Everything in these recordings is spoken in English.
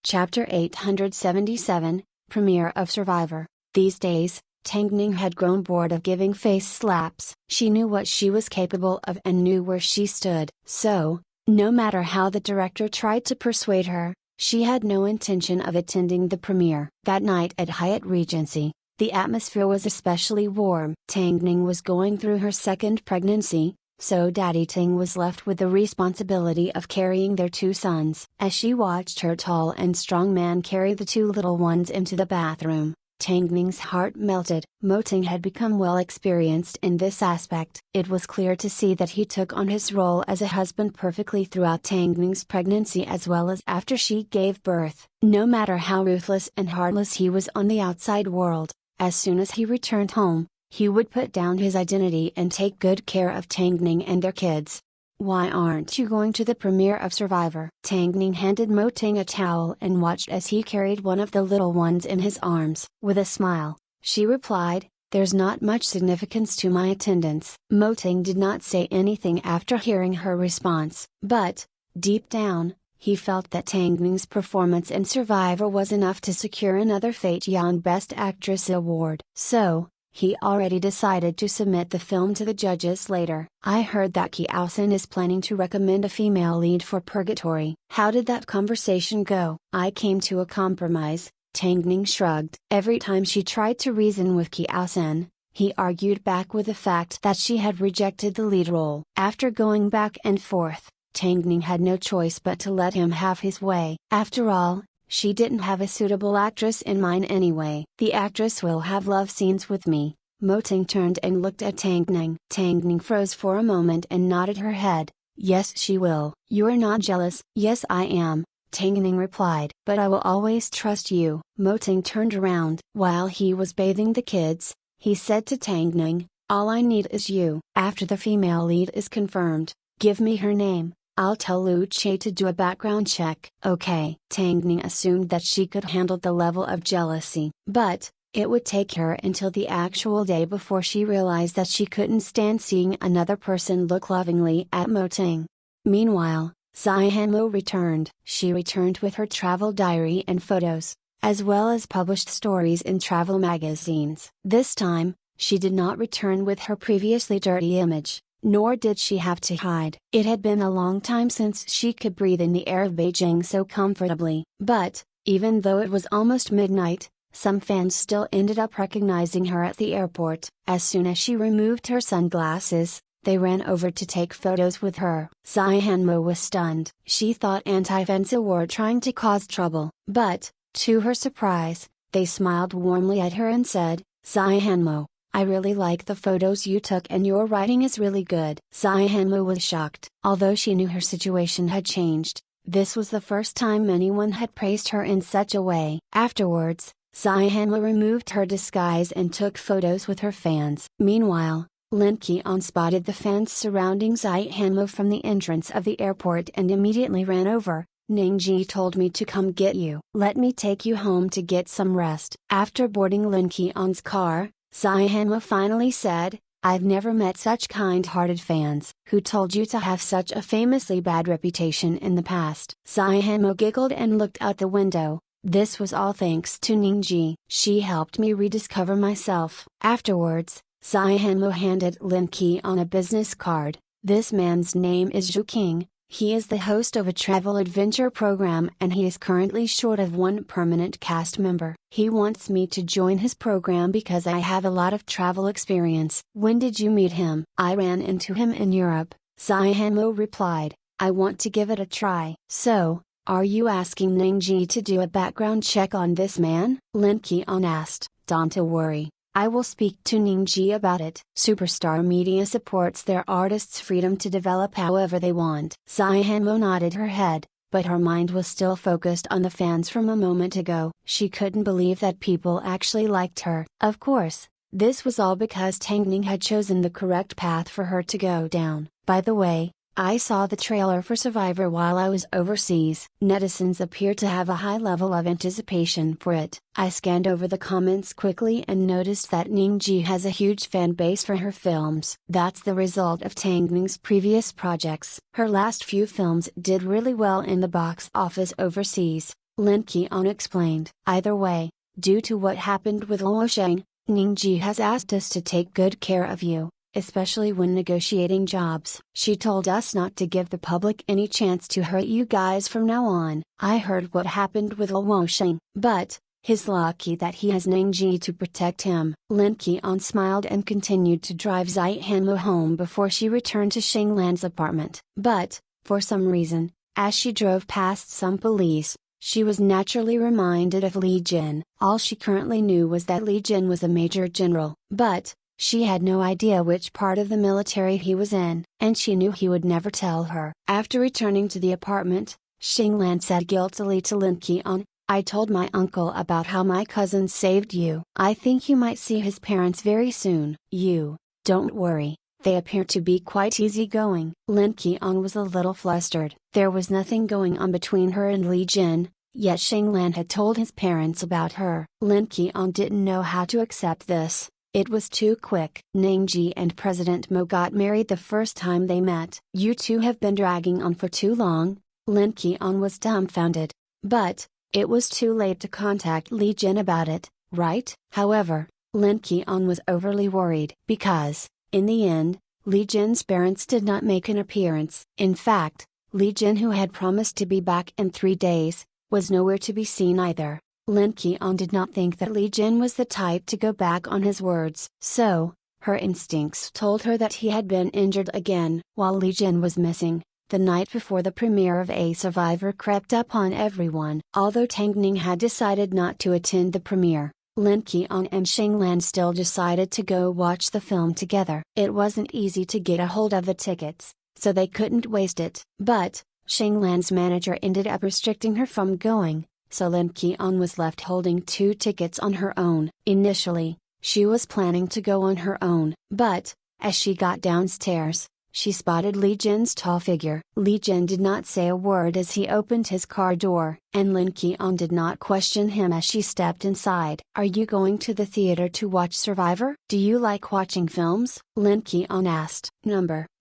Chapter 877, Premiere of Survivor. These days, Tang Ning had grown bored of giving face slaps. She knew what she was capable of and knew where she stood. So, no matter how the director tried to persuade her, she had no intention of attending the premiere. That night at Hyatt Regency, the atmosphere was especially warm. Tang Ning was going through her second pregnancy, so Daddy Ting was left with the responsibility of carrying their two sons. As she watched her tall and strong man carry the two little ones into the bathroom, Tang Ning's heart melted. Mo Ting had become well experienced in this aspect. It was clear to see that he took on his role as a husband perfectly throughout Tang Ning's pregnancy as well as after she gave birth. No matter how ruthless and heartless he was on the outside world, as soon as he returned home, he would put down his identity and take good care of Tang Ning and their kids. "Why aren't you going to the premiere of Survivor?" Tang Ning handed Mo Ting a towel and watched as he carried one of the little ones in his arms. With a smile, she replied, "There's not much significance to my attendance." Mo Ting did not say anything after hearing her response, but, deep down, he felt that Tang Ning's performance in Survivor was enough to secure another Fate Young Best Actress award. So, he already decided to submit the film to the judges later. "I heard that Kiao Sin is planning to recommend a female lead for Purgatory. How did that conversation go?" "I came to a compromise," Tang Ning shrugged. Every time she tried to reason with Kiao Sin, he argued back with the fact that she had rejected the lead role. After going back and forth, Tang Ning had no choice but to let him have his way. After all, she didn't have a suitable actress in mind anyway. "The actress will have love scenes with me." Mo Ting turned and looked at Tang Ning. Tang Ning froze for a moment and nodded her head. "Yes, she will." "You're not jealous?" "Yes, I am," Tang Ning replied. "But I will always trust you." Mo Ting turned around. While he was bathing the kids, he said to Tang Ning, "All I need is you. After the female lead is confirmed, give me her name. I'll tell Lu Che to do a background check." "Okay." Tang Ning assumed that she could handle the level of jealousy. But, it would take her until the actual day before she realized that she couldn't stand seeing another person look lovingly at Mo Ting. Meanwhile, Zai Hanmo returned. She returned with her travel diary and photos, as well as published stories in travel magazines. This time, she did not return with her previously dirty image. Nor did she have to hide. It had been a long time since she could breathe in the air of Beijing so comfortably. But, even though it was almost midnight, some fans still ended up recognizing her at the airport. As soon as she removed her sunglasses, they ran over to take photos with her. Zai Hanmo was stunned. She thought anti-fans were trying to cause trouble. But, to her surprise, they smiled warmly at her and said, "Zai Hanmo, I really like the photos you took and your writing is really good." Zai Hanmo was shocked. Although she knew her situation had changed, this was the first time anyone had praised her in such a way. Afterwards, Zai Hanmo removed her disguise and took photos with her fans. Meanwhile, Lin Qian spotted the fans surrounding Zai Hanmo from the entrance of the airport and immediately ran over. "Ningji told me to come get you. Let me take you home to get some rest." After boarding Lin Qian's car, Zai Hanmo finally said, "I've never met such kind-hearted fans." "Who told you to have such a famously bad reputation in the past?" Zai Hanmo giggled and looked out the window. "This was all thanks to Ningji. She helped me rediscover myself." Afterwards, Zai Hanmo handed Lin Qian a business card. "This man's name is Zhu King. He is the host of a travel adventure program and he is currently short of one permanent cast member. He wants me to join his program because I have a lot of travel experience." "When did you meet him?" "I ran into him in Europe," Zai Hanmo replied. "I want to give it a try." "So, are you asking Ningji to do a background check on this man?" Lin Qian asked. "Don't worry. I will speak to Ningji about it." Superstar media supports their artists' freedom to develop however they want. Zai Hanmo nodded her head, but her mind was still focused on the fans from a moment ago. She couldn't believe that people actually liked her. Of course, this was all because Tang Ning had chosen the correct path for her to go down. "By the way, I saw the trailer for Survivor while I was overseas." Netizens appear to have a high level of anticipation for it. I scanned over the comments quickly and noticed that Ningji has a huge fan base for her films. That's the result of Tang Ning's previous projects. Her last few films did really well in the box office overseas, Lin Qian explained. Either way, due to what happened with Luo Sheng, Ningji has asked us to take good care of you, especially when negotiating jobs. She told us not to give the public any chance to hurt you guys from now on. I heard what happened with Luo Sheng, but he's lucky that he has Ningji to protect him. Lin Qian smiled and continued to drive Zai Hanlu home before she returned to Xinglan's apartment. But, for some reason, as she drove past some police, she was naturally reminded of Li Jin. All she currently knew was that Li Jin was a major general, but she had no idea which part of the military he was in, and she knew he would never tell her. After returning to the apartment, Xinglan said guiltily to Lin Qian, I told my uncle about how my cousin saved you. I think you might see his parents very soon. You, don't worry. They appear to be quite easygoing. Lin Qian was a little flustered. There was nothing going on between her and Li Jin, yet Xinglan had told his parents about her. Lin Qian didn't know how to accept this. It was too quick. Ningji and President Mo got married the first time they met. You two have been dragging on for too long. Lin Qian was dumbfounded. But it was too late to contact Li Jin about it, right? However, Lin Qian was overly worried because, in the end, Li Jin's parents did not make an appearance. In fact, Li Jin, who had promised to be back in 3 days, was nowhere to be seen either. Lin Qian did not think that Li Jin was the type to go back on his words. So, her instincts told her that he had been injured again. While Li Jin was missing, the night before the premiere of A Survivor crept up on everyone. Although Tang Ning had decided not to attend the premiere, Lin Qian and Xinglan still decided to go watch the film together. It wasn't easy to get a hold of the tickets, so they couldn't waste it. But, Xinglan's manager ended up restricting her from going, so Lin Qian was left holding 2 tickets on her own. Initially, she was planning to go on her own, but, as she got downstairs, she spotted Li Jin's tall figure. Li Jin did not say a word as he opened his car door, and Lin Qian did not question him as she stepped inside. Are you going to the theater to watch Survivor? Do you like watching films? Lin Qian asked.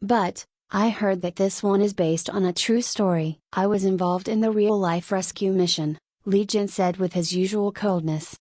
But I heard that this one is based on a true story. I was involved in the real-life rescue mission, Li Jin said with his usual coldness.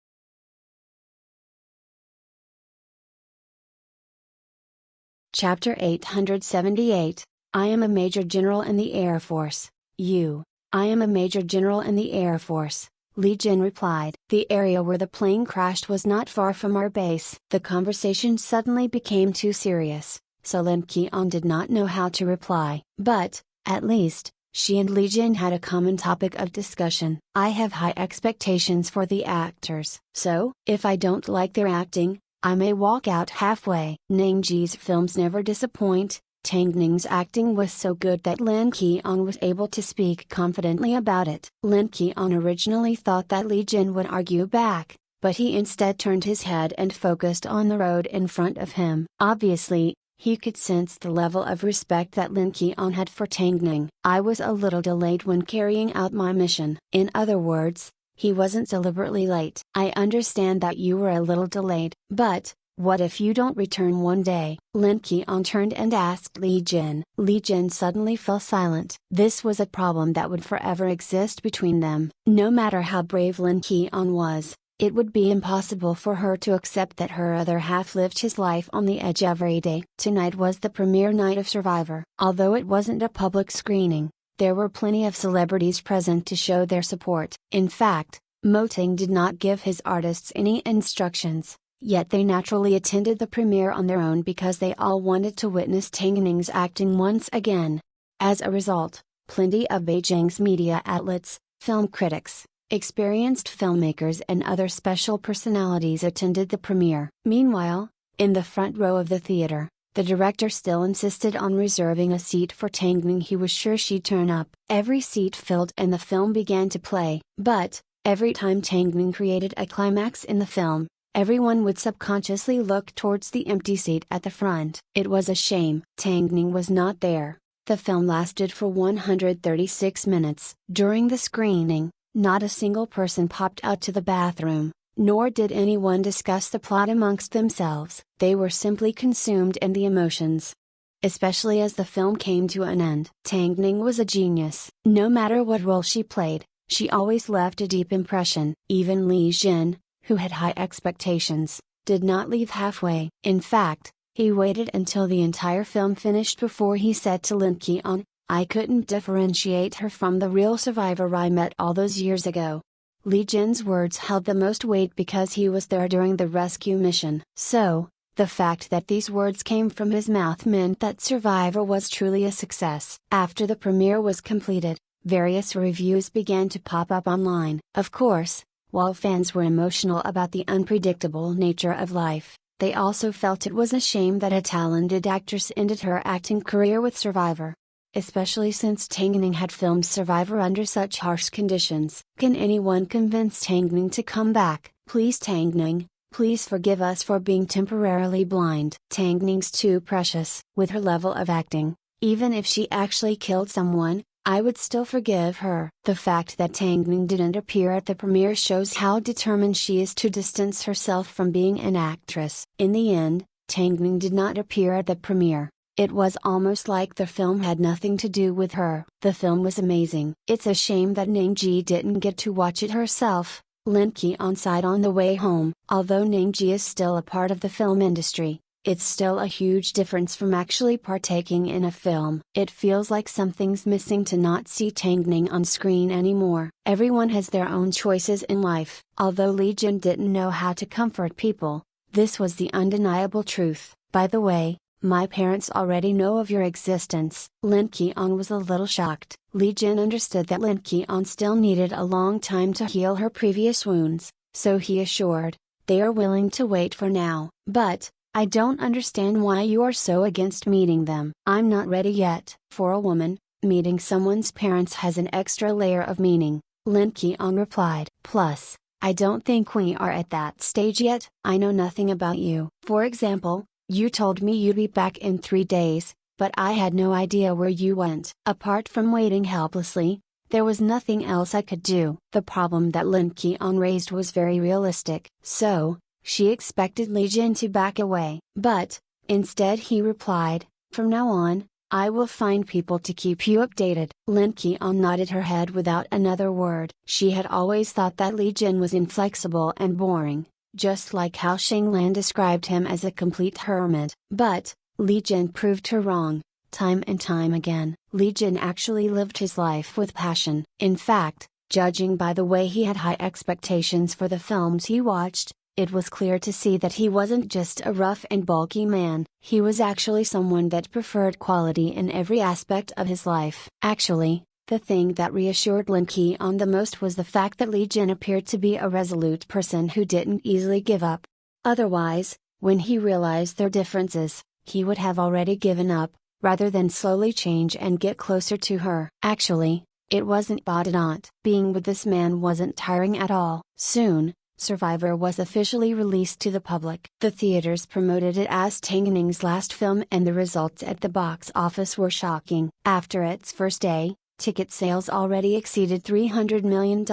Chapter 878, I am a Major General in the Air Force. I am a Major General in the Air Force, Li Jin replied. The area where the plane crashed was not far from our base. The conversation suddenly became too serious, so Lin Qian did not know how to reply. But, at least, she and Li Jin had a common topic of discussion. I have high expectations for the actors. So, if I don't like their acting, I may walk out halfway. Ningji's films never disappoint. Tang Ning's acting was so good that Lin Qian was able to speak confidently about it. Lin Qian originally thought that Li Jin would argue back, but he instead turned his head and focused on the road in front of him. Obviously, he could sense the level of respect that Lin Qian had for Tang Ning. I was a little delayed when carrying out my mission. In other words, he wasn't deliberately late. I understand that you were a little delayed, but, what if you don't return one day? Lin Qian turned and asked Li Jin. Li Jin suddenly fell silent. This was a problem that would forever exist between them. No matter how brave Lin Qian was, it would be impossible for her to accept that her other half lived his life on the edge every day. Tonight was the premiere night of Survivor. Although it wasn't a public screening, there were plenty of celebrities present to show their support. In fact, Mo Ting did not give his artists any instructions, yet they naturally attended the premiere on their own because they all wanted to witness Tang Ning's acting once again. As a result, plenty of Beijing's media outlets, film critics, experienced filmmakers and other special personalities attended the premiere. Meanwhile, in the front row of the theater, the director still insisted on reserving a seat for Tang Ning. He was sure she'd turn up. Every seat filled and the film began to play. But, every time Tang Ning created a climax in the film, everyone would subconsciously look towards the empty seat at the front. It was a shame. Tang Ning was not there. The film lasted for 136 minutes. During the screening, not a single person popped out to the bathroom, nor did anyone discuss the plot amongst themselves. They were simply consumed in the emotions. Especially as the film came to an end. Tang Ning was a genius. No matter what role she played, She always left a deep impression. Even Li Jin, who had high expectations, did not leave halfway. In fact, he waited until the entire film finished before he said to Lin Keon, "I couldn't differentiate her from the real survivor I met all those years ago." Li Jin's words held the most weight because he was there during the rescue mission. So, the fact that these words came from his mouth meant that Survivor was truly a success. After the premiere was completed, various reviews began to pop up online. Of course, while fans were emotional about the unpredictable nature of life, they also felt it was a shame that a talented actress ended her acting career with Survivor. Especially since Tang Ning had filmed Survivor under such harsh conditions. Can anyone convince Tang Ning to come back? Please Tang Ning, please forgive us for being temporarily blind. Tang Ning's too precious. With her level of acting, even if she actually killed someone, I would still forgive her. The fact that Tang Ning didn't appear at the premiere shows how determined she is to distance herself from being an actress. In the end, Tang Ning did not appear at the premiere. It was almost like the film had nothing to do with her. The film was amazing. It's a shame that Ningji didn't get to watch it herself, Lin Keon sighed on the way home. Although Ningji is still a part of the film industry, it's still a huge difference from actually partaking in a film. It feels like something's missing to not see Tang Ning on screen anymore. Everyone has their own choices in life. Although Li Jin didn't know how to comfort people, this was the undeniable truth. By the way, my parents already know of your existence. Lin Keon was a little shocked. Li Jin understood that Lin Keon still needed a long time to heal her previous wounds, so he assured, they are willing to wait for now. But, I don't understand why you are so against meeting them. I'm not ready yet. For a woman, meeting someone's parents has an extra layer of meaning, Lin Keon replied. Plus, I don't think we are at that stage yet. I know nothing about you. For example, you told me you'd be back in 3 days, but I had no idea where you went. Apart from waiting helplessly, there was nothing else I could do. The problem that Lin Keon raised was very realistic. So, she expected Li Jin to back away. But, instead he replied, from now on, I will find people to keep you updated. Lin Keon nodded her head without another word. She had always thought that Li Jin was inflexible and boring, just like how Shang Lan described him as a complete hermit. But, Li Jin proved her wrong, time and time again. Li Jin actually lived his life with passion. In fact, judging by the way he had high expectations for the films he watched, it was clear to see that he wasn't just a rough and bulky man. He was actually someone that preferred quality in every aspect of his life. Actually, the thing that reassured Lin Keon the most was the fact that Li Jin appeared to be a resolute person who didn't easily give up. Otherwise, when he realized their differences, he would have already given up, rather than slowly change and get closer to her. Actually, it wasn't badant. Being with this man wasn't tiring at all. Soon, Survivor was officially released to the public. The theaters promoted it as Tang Ning's last film and the results at the box office were shocking. After its first day, ticket sales already exceeded $300 million.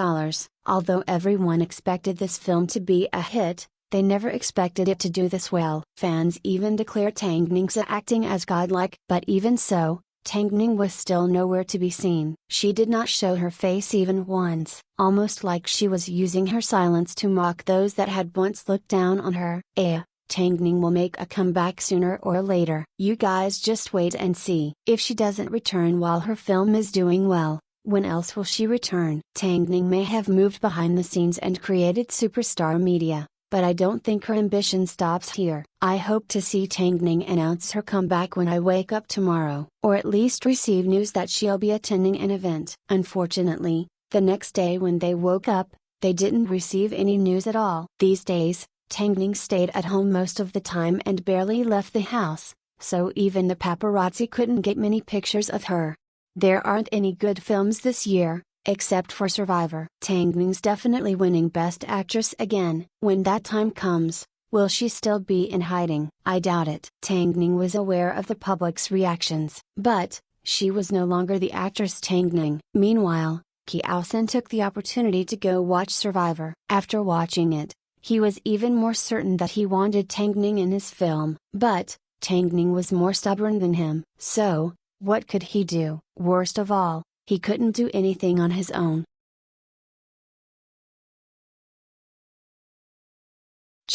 Although everyone expected this film to be a hit, they never expected it to do this well. Fans even declared Tang Ning's acting as godlike. But even so, Tang Ning was still nowhere to be seen. She did not show her face even once, almost like she was using her silence to mock those that had once looked down on her. Tang Ning will make a comeback sooner or later. You guys just wait and see. If she doesn't return while her film is doing well, when else will she return? Tang Ning may have moved behind the scenes and created superstar media, but I don't think her ambition stops here. I hope to see Tang Ning announce her comeback when I wake up tomorrow, or at least receive news that she'll be attending an event. Unfortunately, the next day when they woke up, they didn't receive any news at all. These days, Tang Ning stayed at home most of the time and barely left the house, so even the paparazzi couldn't get many pictures of her. There aren't any good films this year, except for Survivor. Tang Ning's definitely winning Best Actress again. When that time comes, will she still be in hiding? I doubt it. Tang Ning was aware of the public's reactions, but she was no longer the actress Tang Ning. Meanwhile, Kiao Sen took the opportunity to go watch Survivor. After watching it, he was even more certain that he wanted Tang Ning in his film. But, Tang Ning was more stubborn than him. So, what could he do? Worst of all, he couldn't do anything on his own.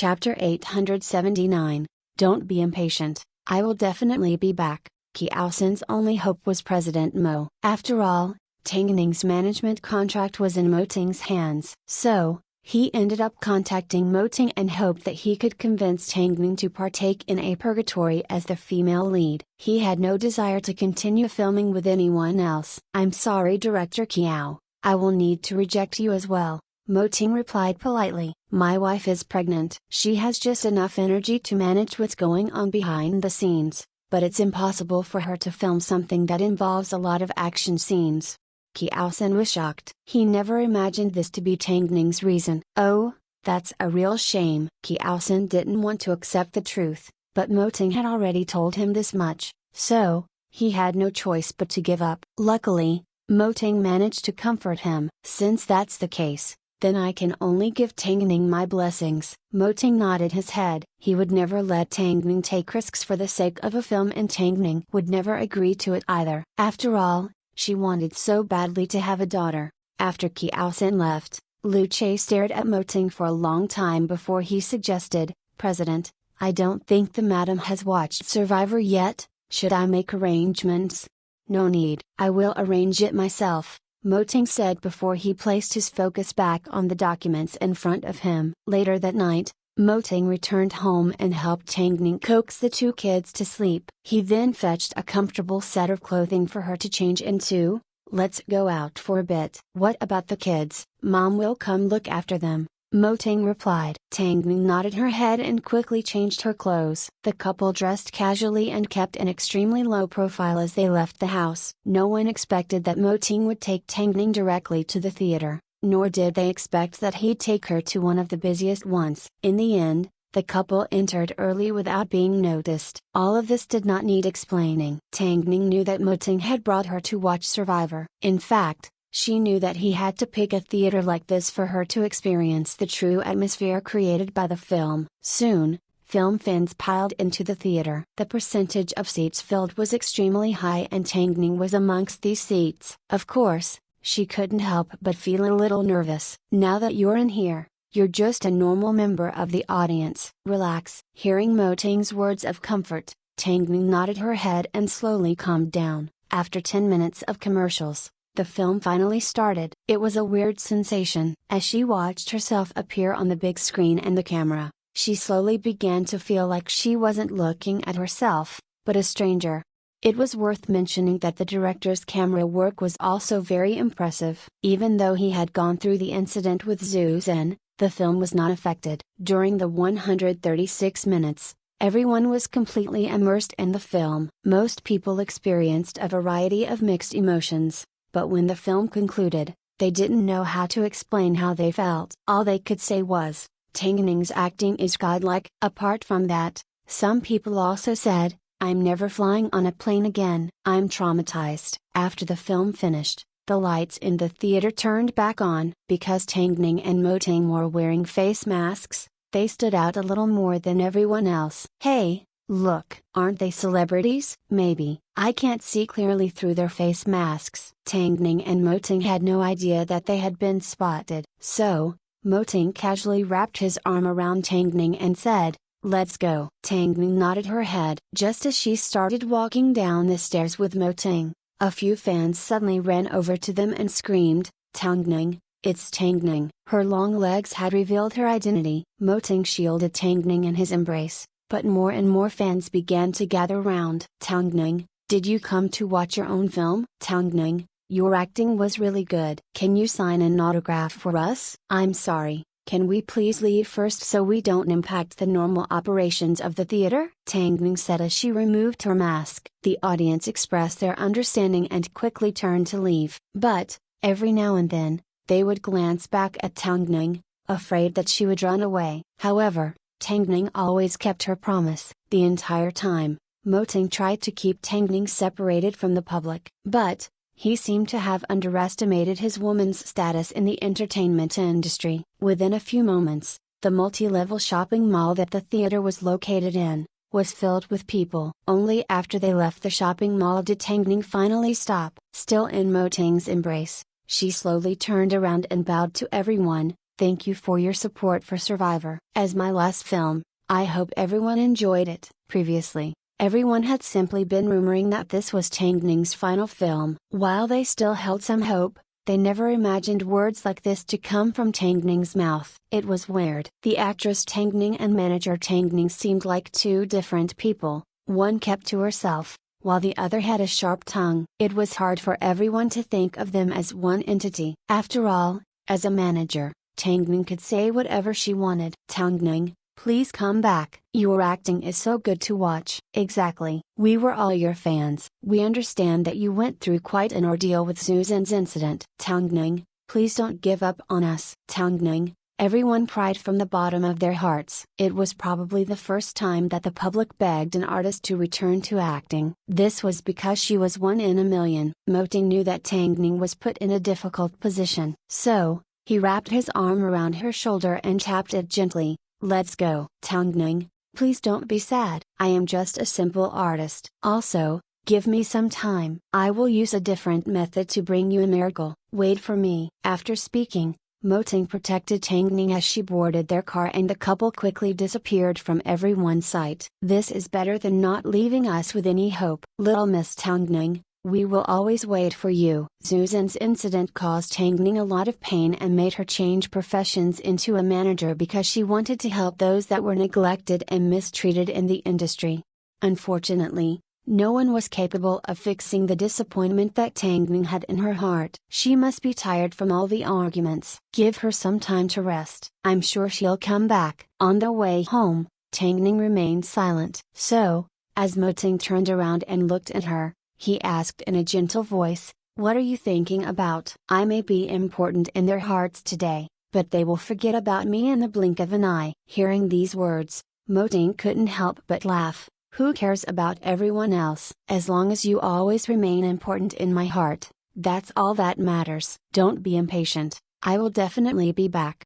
Chapter 879. Don't be impatient, I will definitely be back. Kiao Sin's only hope was President Mo. After all, Tang Ning's management contract was in Mo Ting's hands. So, he ended up contacting Mo Ting and hoped that he could convince Tang Ning to partake in A Purgatory as the female lead. He had no desire to continue filming with anyone else. I'm sorry, Director Kiao, I will need to reject you as well, Mo Ting replied politely. My wife is pregnant. She has just enough energy to manage what's going on behind the scenes, but it's impossible for her to film something that involves a lot of action scenes. Kiao Sin was shocked. He never imagined this to be Tang Ning's reason. Oh, that's a real shame. Kiao Sin didn't want to accept the truth, but Mo Ting had already told him this much, so, he had no choice but to give up. Luckily, Mo Ting managed to comfort him. Since that's the case, then I can only give Tang Ning my blessings. Mo Ting nodded his head. He would never let Tang Ning take risks for the sake of a film, and Tang Ning would never agree to it either. After all, she wanted so badly to have a daughter. After Kiao Sin left, Lu Che stared at Mo Ting for a long time before he suggested, President, I don't think the madam has watched Survivor yet, should I make arrangements? No need. I will arrange it myself, Mo Ting said before he placed his focus back on the documents in front of him. Later that night, Mo Ting returned home and helped Tang Ning coax the two kids to sleep. He then fetched a comfortable set of clothing for her to change into. Let's go out for a bit. What about the kids? Mom will come look after them, Mo Ting replied. Tang Ning nodded her head and quickly changed her clothes. The couple dressed casually and kept an extremely low profile as they left the house. No one expected that Mo Ting would take Tang Ning directly to the theater, nor did they expect that he'd take her to one of the busiest ones. In the end, the couple entered early without being noticed. All of this did not need explaining. Tang Ning knew that Mo Ting had brought her to watch Survivor. In fact, she knew that he had to pick a theater like this for her to experience the true atmosphere created by the film. Soon, film fans piled into the theater. The percentage of seats filled was extremely high, and Tang Ning was amongst these seats. Of course, she couldn't help but feel a little nervous. Now that you're in here, you're just a normal member of the audience. Relax. Hearing Mo Ting's words of comfort, Tang Ning nodded her head and slowly calmed down. After 10 minutes of commercials, the film finally started. It was a weird sensation. As she watched herself appear on the big screen and the camera, she slowly began to feel like she wasn't looking at herself, but a stranger. It was worth mentioning that the director's camera work was also very impressive. Even though he had gone through the incident with Zhu Zhen, the film was not affected. During the 136 minutes, everyone was completely immersed in the film. Most people experienced a variety of mixed emotions, but when the film concluded, they didn't know how to explain how they felt. All they could say was, Tang Ning's acting is godlike. Apart from that, some people also said, I'm never flying on a plane again. I'm traumatized. After the film finished, the lights in the theater turned back on. Because Tang Ning and Mo Ting were wearing face masks, they stood out a little more than everyone else. Hey, look, aren't they celebrities? Maybe. I can't see clearly through their face masks. Tang Ning and Mo Ting had no idea that they had been spotted. So, Mo Ting casually wrapped his arm around Tang Ning and said, Let's go. Tang Ning nodded her head. Just as she started walking down the stairs with Mo Ting, a few fans suddenly ran over to them and screamed, Tang Ning, it's Tang Ning. Her long legs had revealed her identity. Mo Ting shielded Tang Ning in his embrace, but more and more fans began to gather round. Tang Ning, did you come to watch your own film? Tang Ning, your acting was really good. Can you sign an autograph for us? I'm sorry. Can we please leave first so we don't impact the normal operations of the theater? Tang Ning said as she removed her mask. The audience expressed their understanding and quickly turned to leave. But, every now and then, they would glance back at Tang Ning, afraid that she would run away. However, Tang Ning always kept her promise. The entire time, Mo Ting tried to keep Tang Ning separated from the public. But, he seemed to have underestimated his woman's status in the entertainment industry. Within a few moments, the multi-level shopping mall that the theater was located in, was filled with people. Only after they left the shopping mall did Tang Ning finally stop. Still in Mo Ting's embrace, she slowly turned around and bowed to everyone, Thank you for your support for Survivor. As my last film, I hope everyone enjoyed it. Previously, everyone had simply been rumoring that this was Tang Ning's final film. While they still held some hope, they never imagined words like this to come from Tang Ning's mouth. It was weird. The actress Tang Ning and manager Tang Ning seemed like two different people. One kept to herself, while the other had a sharp tongue. It was hard for everyone to think of them as one entity. After all, as a manager, Tang Ning could say whatever she wanted. Tang Ning, please come back. Your acting is so good to watch. Exactly. We were all your fans. We understand that you went through quite an ordeal with Susan's incident. Tang Ning, please don't give up on us. Tang Ning, everyone cried from the bottom of their hearts. It was probably the first time that the public begged an artist to return to acting. This was because she was one in a million. Mo Ting knew that Tang Ning was put in a difficult position. So, he wrapped his arm around her shoulder and tapped it gently. Let's go. Tang Ning, please don't be sad. I am just a simple artist. Also, give me some time. I will use a different method to bring you a miracle. Wait for me. After speaking, Mo Ting protected Tang Ning as she boarded their car and the couple quickly disappeared from everyone's sight. This is better than not leaving us with any hope. Little Miss Tang Ning, we will always wait for you. Susan's incident caused Tang Ning a lot of pain and made her change professions into a manager because she wanted to help those that were neglected and mistreated in the industry. Unfortunately, no one was capable of fixing the disappointment that Tang Ning had in her heart. She must be tired from all the arguments. Give her some time to rest. I'm sure she'll come back. On their way home, Tang Ning remained silent. So, as Mo Ting turned around and looked at her, he asked in a gentle voice, "What are you thinking about?" I may be important in their hearts today, but they will forget about me in the blink of an eye. Hearing these words, Mo Ting couldn't help but laugh. Who cares about everyone else? As long as you always remain important in my heart, that's all that matters. Don't be impatient, I will definitely be back.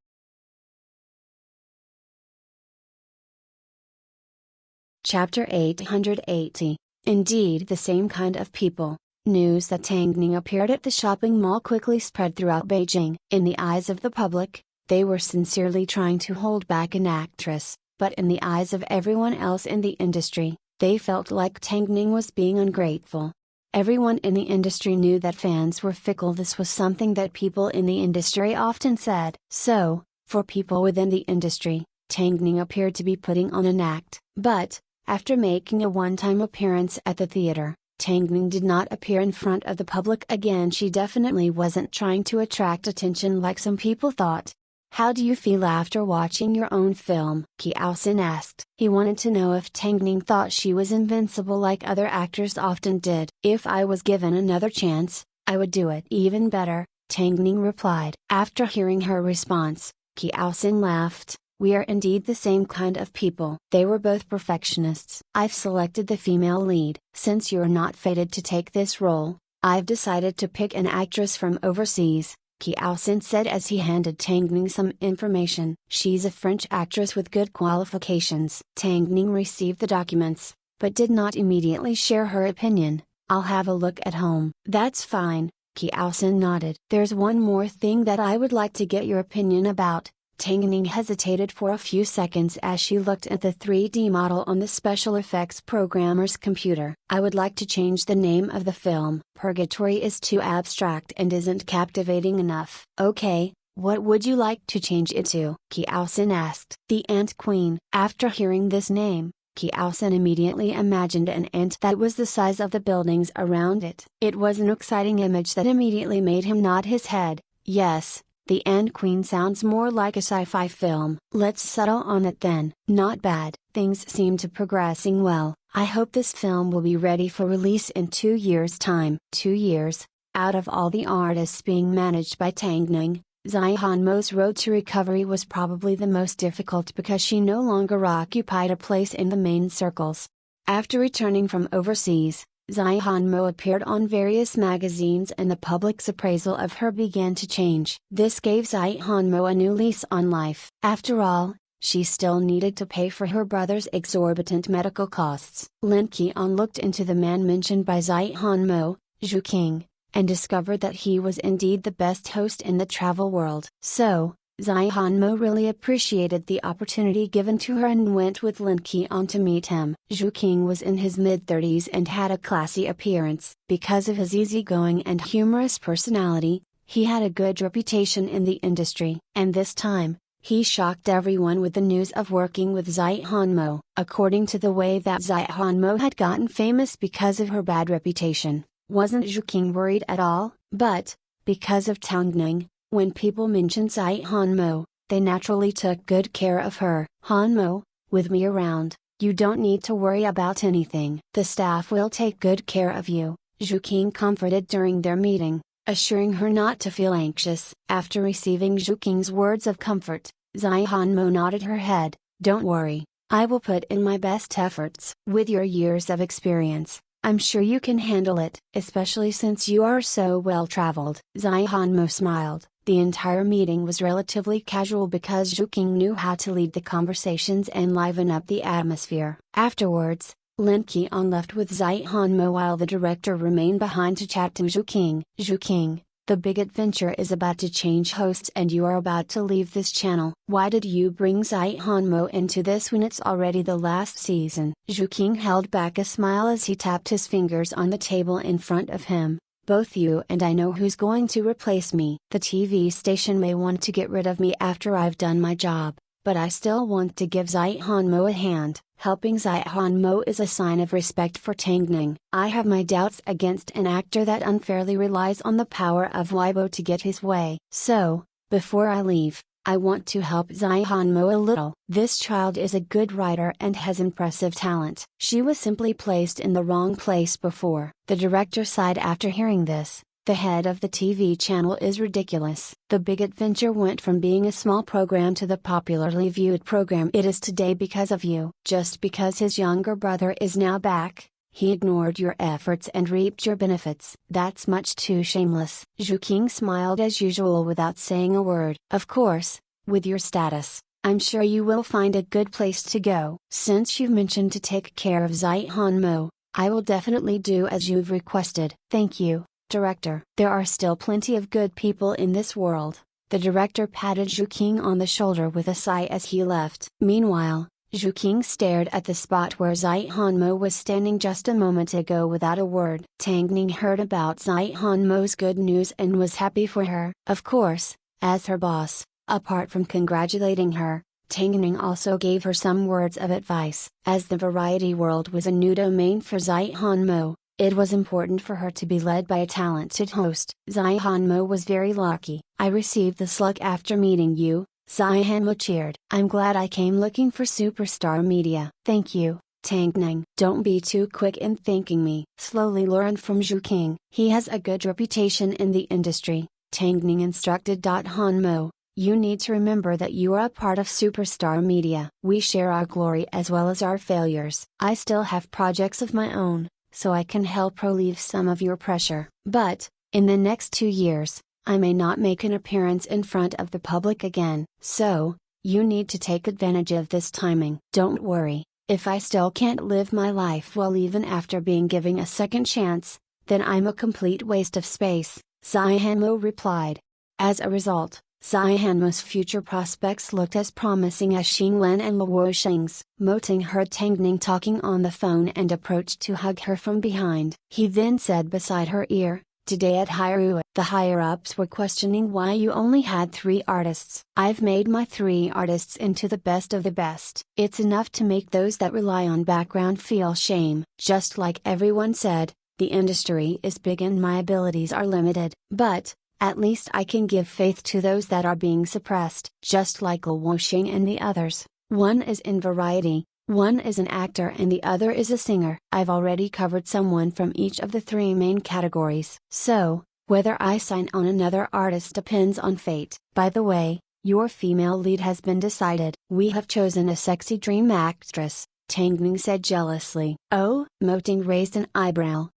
Chapter 880. Indeed, the same kind of people. News that Tang Ning appeared at the shopping mall quickly spread throughout Beijing. In the eyes of the public, they were sincerely trying to hold back an actress, but in the eyes of everyone else in the industry, they felt like Tang Ning was being ungrateful. Everyone in the industry knew that fans were fickle. This was something that people in the industry often said. So, for people within the industry, Tang Ning appeared to be putting on an act. But, after making a one-time appearance at the theater, Tang Ning did not appear in front of the public again. She definitely wasn't trying to attract attention like some people thought. How do you feel after watching your own film? Kiao Sin asked. He wanted to know if Tang Ning thought she was invincible like other actors often did. If I was given another chance, I would do it even better, Tang Ning replied. After hearing her response, Kiao Sin laughed. We are indeed the same kind of people. They were both perfectionists. I've selected the female lead. Since you're not fated to take this role, I've decided to pick an actress from overseas, Kiao Sin said as he handed Tang Ning some information. She's a French actress with good qualifications. Tang Ning received the documents, but did not immediately share her opinion. I'll have a look at home. That's fine, Kiao Sin nodded. There's one more thing that I would like to get your opinion about. Tang Ning hesitated for a few seconds as she looked at the 3D model on the special effects programmer's computer. I would like to change the name of the film. Purgatory is too abstract and isn't captivating enough. Okay, what would you like to change it to? Kiao Sin asked. The Ant Queen. After hearing this name, Kiao Sin immediately imagined an ant that was the size of the buildings around it. It was an exciting image that immediately made him nod his head. Yes. The Ant Queen sounds more like a sci-fi film. Let's settle on it then. Not bad. Things seem to progressing well. I hope this film will be ready for release in 2 years' time. 2 years? Out of all the artists being managed by Tang Ning, Zihanmo's road to recovery was probably the most difficult because she no longer occupied a place in the main circles. After returning from overseas, Zihanmo appeared on various magazines and the public's appraisal of her began to change. This gave Zihanmo a new lease on life. After all, she still needed to pay for her brother's exorbitant medical costs. Lin Qian looked into the man mentioned by Zihanmo, Zhu King, and discovered that he was indeed the best host in the travel world. So, Zai Hanmo really appreciated the opportunity given to her and went with Lin Qian to meet him. Zhu King was in his mid-30s and had a classy appearance. Because of his easygoing and humorous personality, he had a good reputation in the industry. And this time, he shocked everyone with the news of working with Zai Hanmo. According to the way that Zai Hanmo had gotten famous because of her bad reputation, wasn't Zhu King worried at all? But, because of Tangning, when people mentioned Zai Hanmo, they naturally took good care of her. "Hanmo, with me around, you don't need to worry about anything. The staff will take good care of you," Zhu King comforted during their meeting, assuring her not to feel anxious. After receiving Zhu King's words of comfort, Zai Hanmo nodded her head. "Don't worry, I will put in my best efforts. With your years of experience, I'm sure you can handle it, especially since you are so well traveled." Zai Hanmo smiled. The entire meeting was relatively casual because Zhu King knew how to lead the conversations and liven up the atmosphere. Afterwards, Lin Qian left with Zai Hanmo while the director remained behind to chat to Zhu King. "Zhu King, the big adventure is about to change hosts and you are about to leave this channel. Why did you bring Zai Hanmo into this when it's already the last season?" Zhu King held back a smile as he tapped his fingers on the table in front of him. "Both you and I know who's going to replace me. The TV station may want to get rid of me after I've done my job, but I still want to give Zai Hanmo a hand. Helping Zai Hanmo is a sign of respect for Tangning. I have my doubts against an actor that unfairly relies on the power of Weibo to get his way. So, before I leave, I want to help Zai Hanmo a little. This child is a good writer and has impressive talent. She was simply placed in the wrong place before." The director sighed after hearing this. "The head of the TV channel is ridiculous. The Big Adventure went from being a small program to the popularly viewed program it is today because of you. Just because his younger brother is now back, he ignored your efforts and reaped your benefits. That's much too shameless." Zhu King smiled as usual without saying a word. "Of course, with your status, I'm sure you will find a good place to go. Since you've mentioned to take care of Zai Hanmo, I will definitely do as you've requested." "Thank you, Director." "There are still plenty of good people in this world." The director patted Zhu King on the shoulder with a sigh as he left. Meanwhile, Zhu King stared at the spot where Zai Hanmo was standing just a moment ago without a word. Tangning heard about Zai Hanmo's good news and was happy for her. Of course, as her boss, apart from congratulating her, Tangning also gave her some words of advice. As the variety world was a new domain for Zai Hanmo, it was important for her to be led by a talented host. Zai Hanmo was very lucky. "I received the slug after meeting you," Zai Hanmo cheered. "I'm glad I came looking for superstar media." "Thank you, Tangning." "Don't be too quick in thanking me." "Slowly learn from Zhu King. He has a good reputation in the industry," Tangning instructed. "Hanmo, you need to remember that you are a part of superstar media. We share our glory as well as our failures. I still have projects of my own, so I can help relieve some of your pressure. But, in the next 2 years, I may not make an appearance in front of the public again. So, you need to take advantage of this timing." "Don't worry, if I still can't live my life well even after being given a second chance, then I'm a complete waste of space," Zai Hanmo replied. As a result, Zai Hanmo's future prospects looked as promising as Xing Len and Luo Sheng's. Moting heard Tangning talking on the phone and approached to hug her from behind. He then said beside her ear, "Today at Hyrule, the higher-ups were questioning why you only had 3 artists. I've made my 3 artists into the best of the best. It's enough to make those that rely on background feel shame." Just like everyone said, the industry is big and my abilities are limited. But, at least I can give faith to those that are being suppressed. Just like Luo Sheng and the others, one is in variety, one is an actor and the other is a singer. I've already covered someone from each of the 3 main categories. So, whether I sign on another artist depends on fate. By the way, your female lead has been decided. We have chosen a sexy dream actress, Tangning said jealously. "Oh?" Moting raised an eyebrow.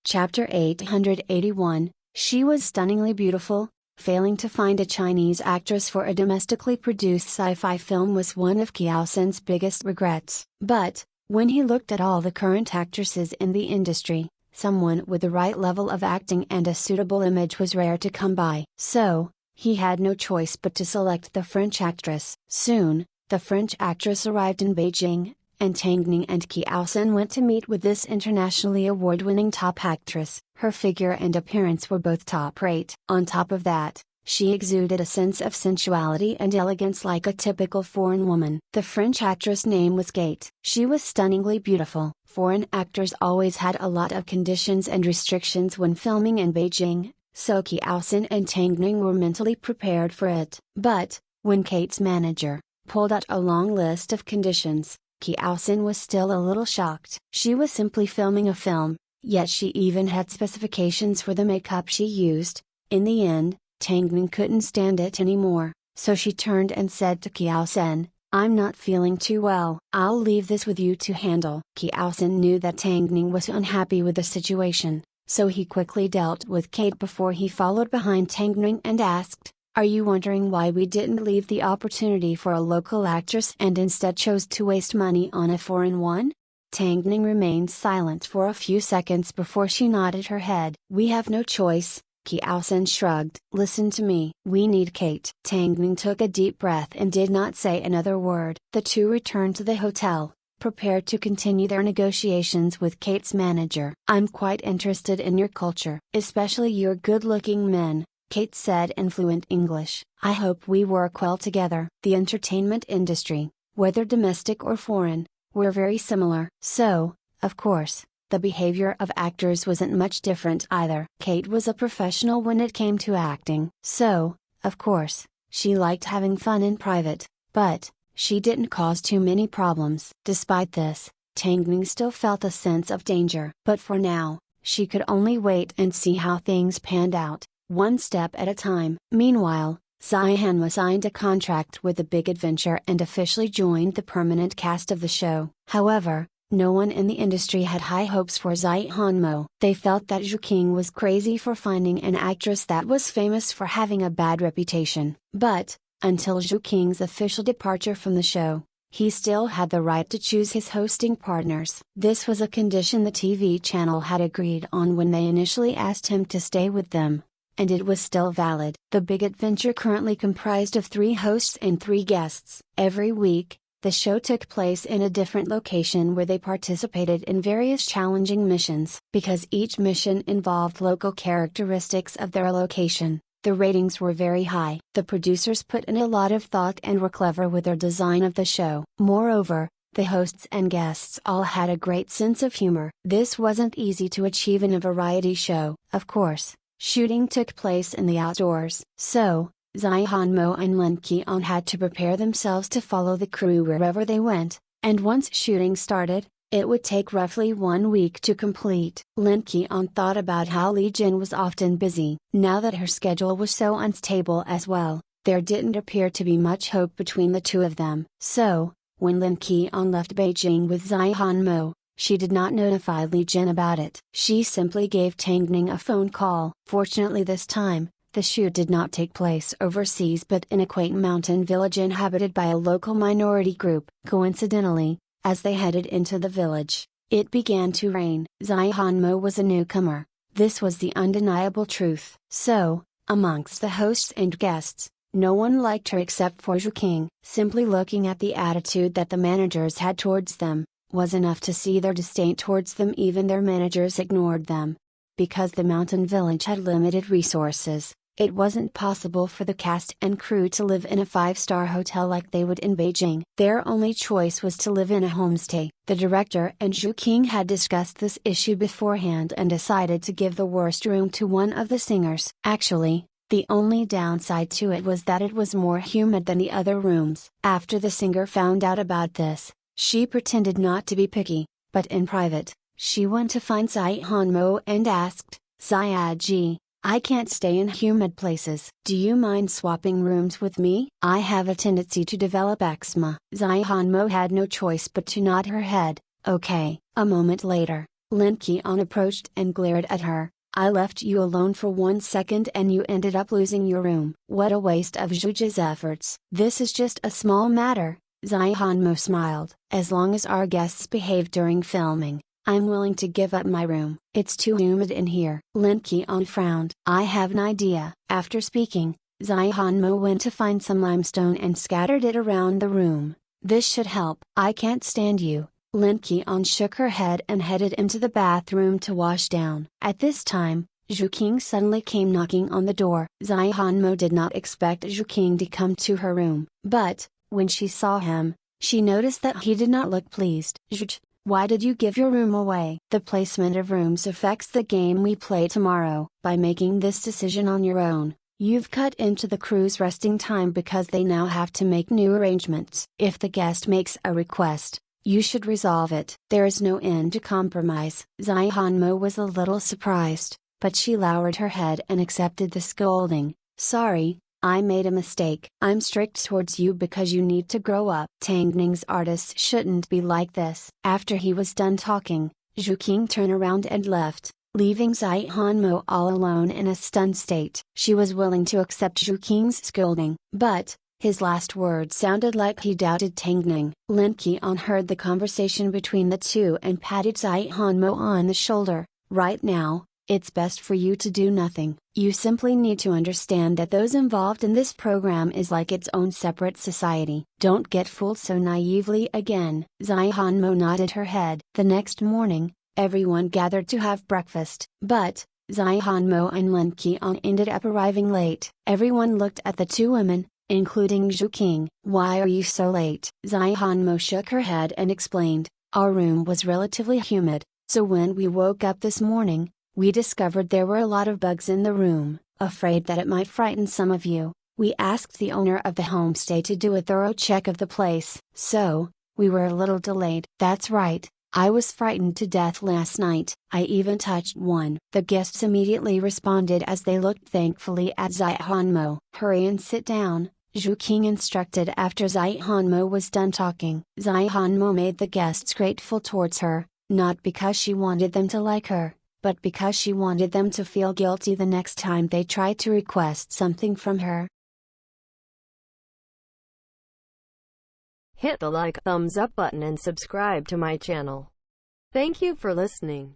Chapter 881, She was stunningly beautiful. Failing to find a Chinese actress for a domestically produced sci-fi film was one of Kiao Sen's biggest regrets. But, when he looked at all the current actresses in the industry, someone with the right level of acting and a suitable image was rare to come by. So, he had no choice but to select the French actress. Soon, the French actress arrived in Beijing, and Tang Ning and Kiao Sen went to meet with this internationally award-winning top actress. Her figure and appearance were both top-rate. On top of that, she exuded a sense of sensuality and elegance like a typical foreign woman. The French actress' name was Kate. She was stunningly beautiful. Foreign actors always had a lot of conditions and restrictions when filming in Beijing, so Kiao Sen and Tang Ning were mentally prepared for it. But, when Kate's manager pulled out a long list of conditions, Kiao Sen was still a little shocked. She was simply filming a film, yet she even had specifications for the makeup she used. In the end, Tang Ning couldn't stand it anymore, so she turned and said to Kiao Sen, "I'm not feeling too well. I'll leave this with you to handle." Kiao Sen knew that Tang Ning was unhappy with the situation, so he quickly dealt with Kate before he followed behind Tang Ning and asked, "Are you wondering why we didn't leave the opportunity for a local actress and instead chose to waste money on a foreign one?" Tang Ning remained silent for a few seconds before she nodded her head. "We have no choice," Kiao Sen shrugged. "Listen to me. We need Kate." Tang Ning took a deep breath and did not say another word. The two returned to the hotel, prepared to continue their negotiations with Kate's manager. "I'm quite interested in your culture, especially your good-looking men," Kate said in fluent English. "I hope we work well together." The entertainment industry, whether domestic or foreign, were very similar. So, of course, the behavior of actors wasn't much different either. Kate was a professional when it came to acting. So, of course, she liked having fun in private, but she didn't cause too many problems. Despite this, Tang Ning still felt a sense of danger. But for now, she could only wait and see how things panned out, one step at a time. Meanwhile, Zihan signed a contract with the Big Adventure and officially joined the permanent cast of the show. However, no one in the industry had high hopes for Zihan. They felt that Zhu King was crazy for finding an actress that was famous for having a bad reputation. But, until Zhu King's official departure from the show, he still had the right to choose his hosting partners. This was a condition the TV channel had agreed on when they initially asked him to stay with them, and it was still valid. The Big Adventure currently comprised of 3 hosts and 3 guests. Every week, the show took place in a different location where they participated in various challenging missions. Because each mission involved local characteristics of their location, the ratings were very high. The producers put in a lot of thought and were clever with their design of the show. Moreover, the hosts and guests all had a great sense of humor. This wasn't easy to achieve in a variety show. Of course, shooting took place in the outdoors. So, Zihan and Lin Qian had to prepare themselves to follow the crew wherever they went, and once shooting started, it would take roughly 1 week to complete. Lin Qian thought about how Li Jin was often busy. Now that her schedule was so unstable as well, there didn't appear to be much hope between the two of them. So, when Lin Qian left Beijing with Zihan, she did not notify Li Jin about it. She simply gave Tang Ning a phone call. Fortunately this time, the shoot did not take place overseas but in a quaint mountain village inhabited by a local minority group. Coincidentally, as they headed into the village, it began to rain. Zihan was a newcomer, this was the undeniable truth. So, amongst the hosts and guests, no one liked her except for Zhu King. Simply looking at the attitude that the managers had towards them, was enough to see their disdain towards them. Even their managers ignored them. Because the mountain village had limited resources, it wasn't possible for the cast and crew to live in a 5-star hotel like they would in Beijing. Their only choice was to live in a homestay. The director and Zhu King had discussed this issue beforehand and decided to give the worst room to one of the singers. Actually, the only downside to it was that it was more humid than the other rooms. After the singer found out about this, she pretended not to be picky, but in private, she went to find Zihan and asked, "Ziaji, I can't stay in humid places. Do you mind swapping rooms with me? I have a tendency to develop eczema." Zihan had no choice but to nod her head, "Okay." A moment later, Lin Qian approached and glared at her. "I left you alone for 1 second and you ended up losing your room. What a waste of Zhuji's efforts." "This is just a small matter," Zihan smiled. "As long as our guests behave during filming, I'm willing to give up my room. It's too humid in here. Lin Qian frowned. I have an idea. After speaking, Zai Hanmo went to find some limestone and scattered it around the room. This should help. I can't stand you. Lin Qian shook her head and headed into the bathroom to wash down. At this time, Zhu Qing suddenly came knocking on the door. Zai Hanmo did not expect Zhu Qing to come to her room, but, when she saw him, she noticed that he did not look pleased. Zhu, why did you give your room away? The placement of rooms affects the game we play tomorrow. By making this decision on your own, you've cut into the crew's resting time because they now have to make new arrangements. If the guest makes a request, you should resolve it. There is no end to compromise. Zai Hanmo was a little surprised, but she lowered her head and accepted the scolding. Sorry, I made a mistake. I'm strict towards you because you need to grow up. Tang Ning's artists shouldn't be like this. After he was done talking, Zhu Qing turned around and left, leaving Zai Hanmo all alone in a stunned state. She was willing to accept Zhu Qing's scolding, but his last words sounded like he doubted Tang Ning. Lin Qian heard the conversation between the two and patted Zai Hanmo on the shoulder. Right now, it's best for you to do nothing. You simply need to understand that those involved in this program is like its own separate society. Don't get fooled so naively again. Zai Hanmo nodded her head. The next morning, everyone gathered to have breakfast. But, Zai Hanmo and Lin Qian ended up arriving late. Everyone looked at the two women, including Zhu Qing. Why are you so late? Zai Hanmo shook her head and explained, our room was relatively humid, so when we woke up this morning, we discovered there were a lot of bugs in the room. Afraid that it might frighten some of you, we asked the owner of the homestay to do a thorough check of the place. So, we were a little delayed. That's right, I was frightened to death last night. I even touched one. The guests immediately responded as they looked thankfully at Zai Hanmo. Hurry and sit down, Zhu Qing instructed after Zai Hanmo was done talking. Zai Hanmo made the guests grateful towards her, not because she wanted them to like her, but because she wanted them to feel guilty the next time they tried to request something from her. Hit the like, thumbs up button and subscribe to my channel. Thank you for listening.